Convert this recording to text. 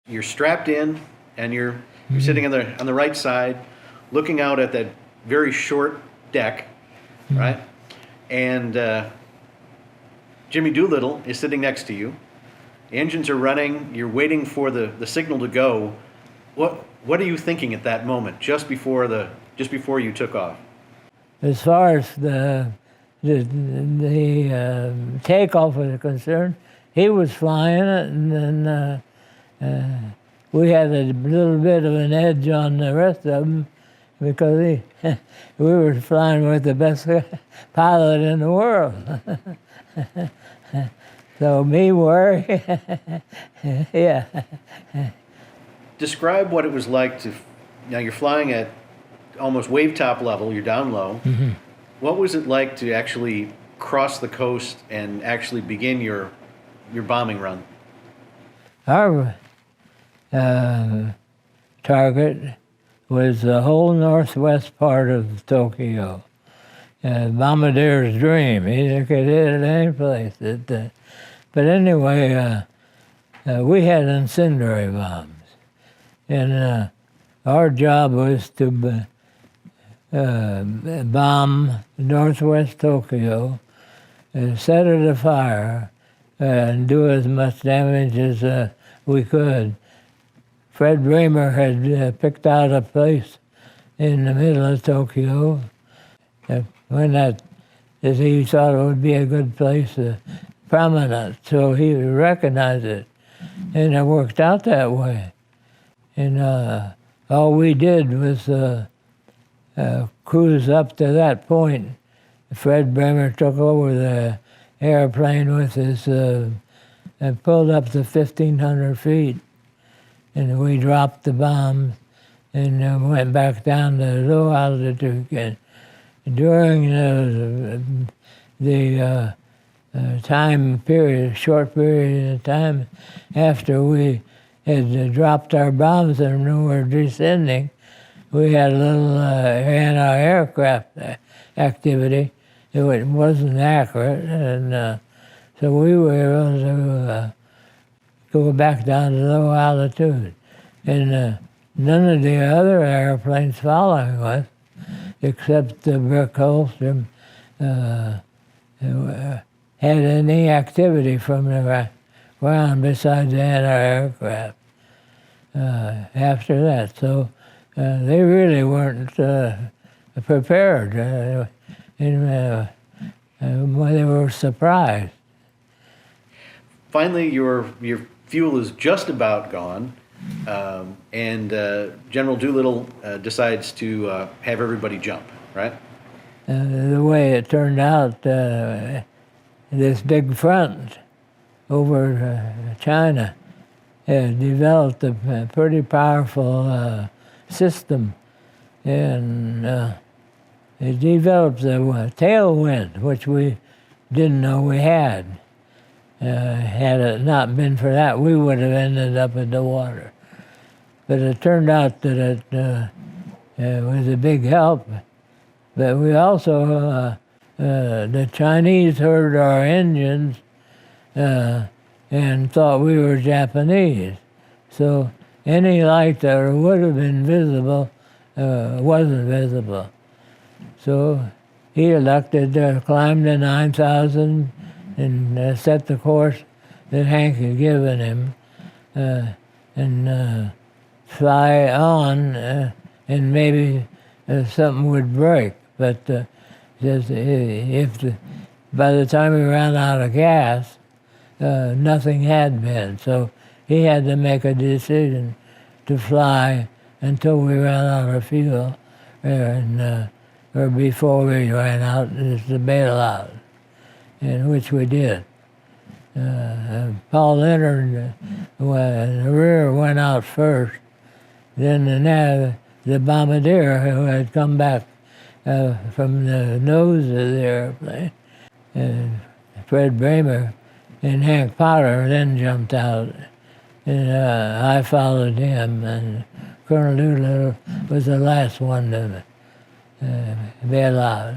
You're strapped in, and you're sitting on the right side, looking out at that very short deck, right? And Jimmy Doolittle is sitting next to you. The engines are running. You're waiting for the signal to go. What are you thinking at that moment, just before you took off? As far as the takeoff was concerned, he was flying it, and then we had a little bit of an edge on the rest of them because we were flying with the best pilot in the world. So me worry, yeah. Describe what it was like now you're flying at almost wave top level, you're down low. Mm-hmm. What was it like to actually cross the coast and actually begin your bombing run? Our target was the whole northwest part of Tokyo. Bombardier's dream. He could hit it any place. But anyway, we had incendiary bombs. And our job was to bomb northwest Tokyo, set it afire, and do as much damage as we could. Fred Bramer had picked out a place in the middle of Tokyo that he thought it would be a good place, prominent, so he recognized it, and it worked out that way. And all we did was cruise up to that point. Fred Bremer took over the airplane with his, and pulled up to 1,500 feet, and we dropped the bombs and went back down to low altitude again. During the time period, short period of time after we had dropped our bombs and we were descending, we had a little anti-aircraft activity. It wasn't accurate, and so we were able to go back down to low altitude. And none of the other airplanes following us, except the Brick Holstrom, had any activity from the ground besides the anti-aircraft after that. So they really weren't prepared, and they were surprised. Finally, your fuel is just about gone, and General Doolittle decides to have everybody jump, right? The way it turned out, this big front over China developed a pretty powerful system, and it developed a tailwind, which we didn't know we had. Had it not been for that, we would have ended up in the water. But it turned out that it was a big help. But we also, the Chinese heard our engines and thought we were Japanese. So any light that would have been visible wasn't visible. So he elected to climb to 9,000 and set the course that Hank had given him, and fly on, and maybe something would break. But just by the time we ran out of gas, nothing had been. So he had to make a decision to fly until we ran out of fuel, or before we ran out, is to bail out. In which we did. Paul Leonard, the rear went out first. Then the bombardier, who had come back from the nose of the airplane, Fred Bramer and Hank Potter then jumped out. And I followed him, and Colonel Doolittle was the last one to bail out.